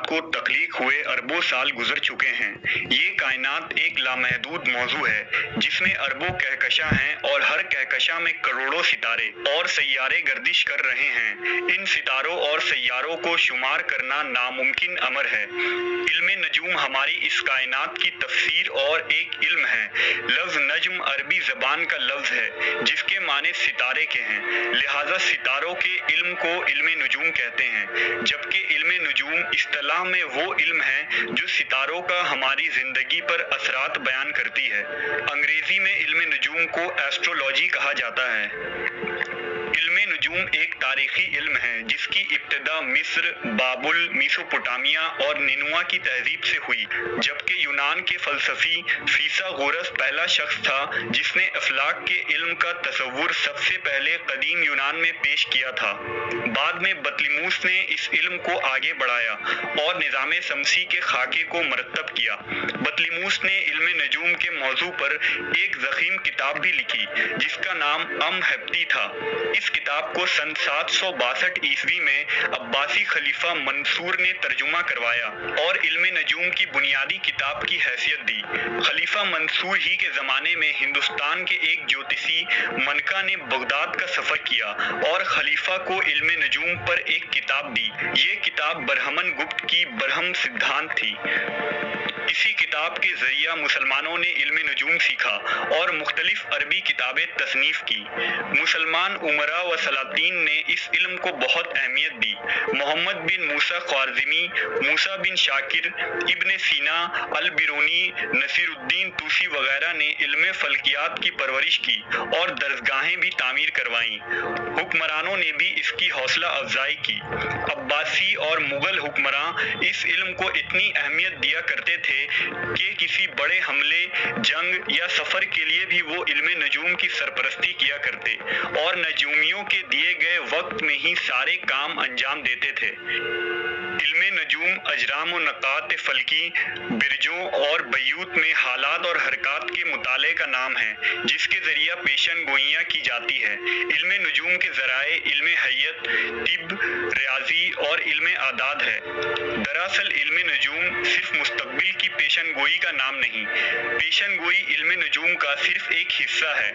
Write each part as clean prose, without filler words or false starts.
को तख्लीक हुए अरबों साल गुजर चुके हैं। ये कायनात एक लामहदूद मौजू है जिसमें अरबों कहकशां हैं और हर कहकशां में करोड़ों सितारे और सैयारे गर्दिश कर रहे हैं। इन सितारों और सैयारों को शुमार करना नामुमकिन अमर है। इल्मे नजूम हमारी इस कायनात की तफसीर और एक इल्म है। लफ्ज़ नज्म अरबी ज़बान का लफ्ज़ है जिसके माने सितारे के हैं, लिहाजा सितारों के इल्म को इल्मे नजूम कहते हैं, जबकि इल्मे नजूम इस्तिलाह में वो इल्म है जो सितारों का हमारी ज़िंदगी पर असरात बयान करती है। अंग्रेज़ी में इल्मे नजूम को एस्ट्रोलॉजी कहा जाता है। इल्मे नजूम एक तारीखी इल्म है जिसकी इब्तिदा मिस्र, बाबुल, मेसोपोटामिया और निनुआ की तहजीब से हुई, जबकि यूनान के फ़लसफ़ी फिसागोरस पहला शख्स था जिसने अफलाक के इल्म का तसव्वुर सबसे पहले कदीम यूनान में पेश किया था। बाद में बतलिमूस ने इस इल्म को आगे बढ़ाया और निज़ाम शमसी के खाके को मरतब किया। बतलिमूस ने इल्मे नजूम के मौजू पर एक ज़ख़ीम किताब भी लिखी जिसका नाम अम-हेप्टी था। इस किताब को सन 762 ईस्वी में अब्बासी खलीफा मंसूर ने तर्जुमा करवाया और इल्मे नजूम की बुनियादी किताब की हैसियत दी। खलीफा मंसूर ही के ज़माने में हिंदुस्तान के एक ज्योतिषी मनका ने बगदाद का सफ़र किया और खलीफा को इल्मे नजूम पर एक किताब दी। ये किताब बरहमन गुप्त की बरहम सिद्धांत थी। इसी किताब के ज़रिया मुसलमानों ने इल्मे नजूम सीखा और मुख्तलिफ अरबी किताबें तसनीफ़ की। मुसलमान उमरा व सलातीन ने इस इल्म को बहुत अहमियत दी। मोहम्मद बिन मूसा ख्वारिज़मी, मूसा बिन शाकिर, इब्न सीना, अल-बिरूनी, नसीरुद्दीन तूसी वगैरह ने इल्मे फ़ल्कियात की परवरिश की और दरसगाहें भी तामीर करवाईं। हुक्मरानों ने भी इसकी हौसला अफजाई की। अब्बासी और मुग़ल हुक्मरान इस इल्म को इतनी अहमियत दिया करते थे कि किसी बड़े हमले, जंग या सफ़र के लिए भी वो इल्मे नजूम की सरपरस्ती किया करते और नजूमियों के दिए गए वक्त में ही सारे काम अंजाम देते थे। इल्मे नजूम अजराम व नक़ात फ़ल्की, बिरजों और बयूत में हालात और हरकात के मुताले का नाम है जिसके ज़रिया पेशन गोइयाँ की जाती है। इल्मे नजूम के ज़राए इल्मे हय्यत, तिब, रियाज़ी और इल्मे आदाद है। दरअसल इल्मे नजूम सिर्फ मुस्तक़बिल की पेशन गोई का नाम नहीं, पेशन गोई इल्मे नजूम का सिर्फ एक हिस्सा है।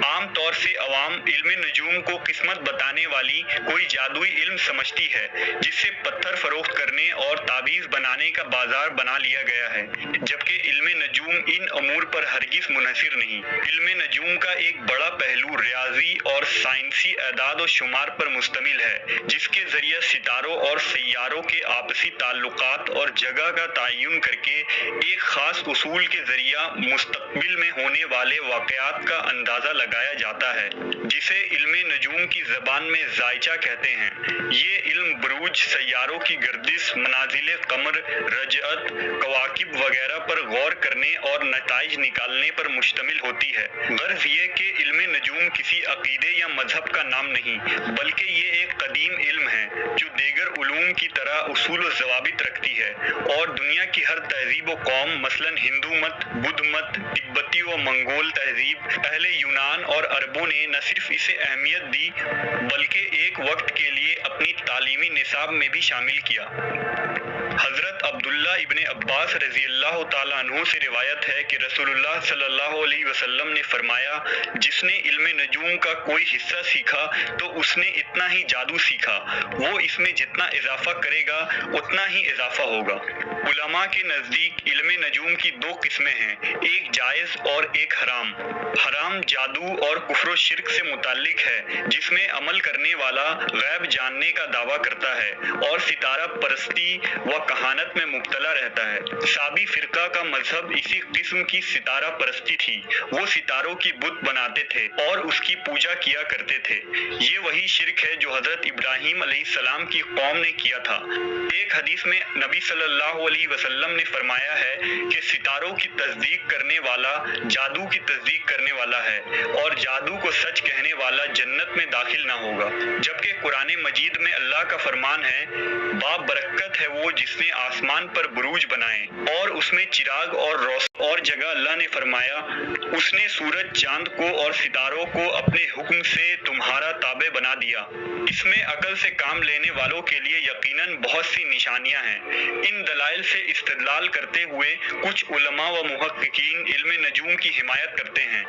आम तौर से अवाम इल्मे नजूम को किस्मत बताने वाली कोई जादुई इल्म समझती है जिससे पत्थर फरोख्त करने और ताबीज़ बनाने का बाजार बना लिया गया है, जबकि इल्मे नजूम इन अमूर पर हरगिज़ मुनहसिर नहीं। इल्मे नजूम का एक बड़ा पहलू रियाज़ी और साइंसी एदाद व शुमार पर मुश्तमिल है जिसके ज़रिए सितारों और सैयारों के आपसी ताल्लुकात और जगह का तयन करके एक ख़ास उसूल के ज़रिया मुस्तक़बिल में होने वाले वाक़यात का अंदाज़ा लगाया जाता है, जिसे इल्मे नजूम की ज़बान में ज़ायचा कहते हैं। ये इल्म बुरूज, सैयारों की गर्दिश, मनाज़िल क़मर, रजअत, कवाकिब वगैरह पर गौर करने और नताइज निकालने पर मुश्तमिल होती है। गर्ज़ ये कि इल्मे नजूम किसी अक़ीदे या मज़हब का नाम नहीं, बल्कि ये एक कदीम इल्म है जो दीगर उलूम की तरह उसूल व ज़वाबित रखती है और दुनिया की हर तहज़ीब व कौम, मसलन हिंदू मत, बुद्ध मत, तिब्बती व मंगोल तहज़ीब, अहले यूनान और अरबों ने न सिर्फ इसे अहमियत दी बल्कि एक वक्त के लिए अपनी तालीमी निसाब में भी शामिल किया। हज़रत अब्दुल्ला इब्न अब्बास रज़ियल्लाहु ताला अन्हु से रिवायत है कि रसूलुल्लाह सल्लल्लाहु अलैहि वसल्लम ने फरमाया, जिसने इल्मे नजूम का कोई हिस्सा सीखा तो उसने इतना ही जादू सीखा, वो इसमें जितना इजाफा करेगा उतना ही इजाफा होगा। उलमा के नज़दीक इल्मे नजूम की दो किस्में हैं, एक जायज़ और एक हराम। हराम जादू और कुफ्र व शिर्क से मुताल्लिक है जिसमें अमल करने वाला गैब जानने का दावा करता है और सितारा परस्ती व कहानत में मुब्तला रहता है। साबी फ़िरका का मजहब इसी किस्म की सितारा परस्ती थी। वो सितारों की बुत बनाते थे और उसकी पूजा किया करते थे। ये वही शिर्क है जो हज़रत इब्राहीम अलैहिस्सलाम की कौम ने किया था। एक हदीस में नबी सल्लल्लाहु अलैहि वसल्लम ने फरमाया है कि सितारों की तस्दीक करने वाला जादू की तस्दीक करने वाला है और जादू को सच कहने वाला जन्नत में दाखिल ना होगा। जबकि कुरान मजीद में अल्लाह का फरमान है, बाबरकत है वो जिसने आसमान पर बुरूज बनाए और उसमें चिराग और रोशनी اور جگہ اللہ نے فرمایا، اس نے سورج، چاند کو اور ستاروں کو اپنے حکم سے تمہارا تابع بنا دیا۔ اس میں عقل سے کام لینے والوں کے لیے یقیناً بہت سی نشانیاں ہیں۔ ان دلائل سے استدلال کرتے ہوئے کچھ علماء و محققین علم نجوم کی حمایت کرتے ہیں۔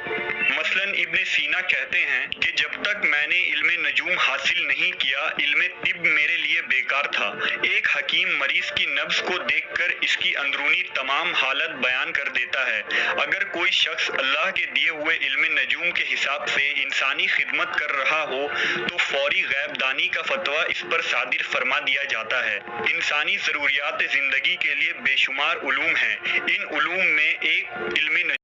مثلاً ابن سینا کہتے ہیں کہ جب تک میں نے علم نجوم حاصل نہیں کیا، علم طب میرے لیے بیکار تھا۔ ایک حکیم مریض کی نبض کو دیکھ کر اس کی اندرونی تمام حالت بیان کر دیتا ہے۔ اگر کوئی شخص اللہ کے دیے ہوئے علم نجوم کے حساب سے انسانی خدمت کر رہا ہو تو فوری غیب دانی کا فتویٰ اس پر صادر فرما دیا جاتا ہے۔ انسانی ضروریات زندگی کے لیے بے شمار علوم ہیں۔ ان علوم میں ایک علم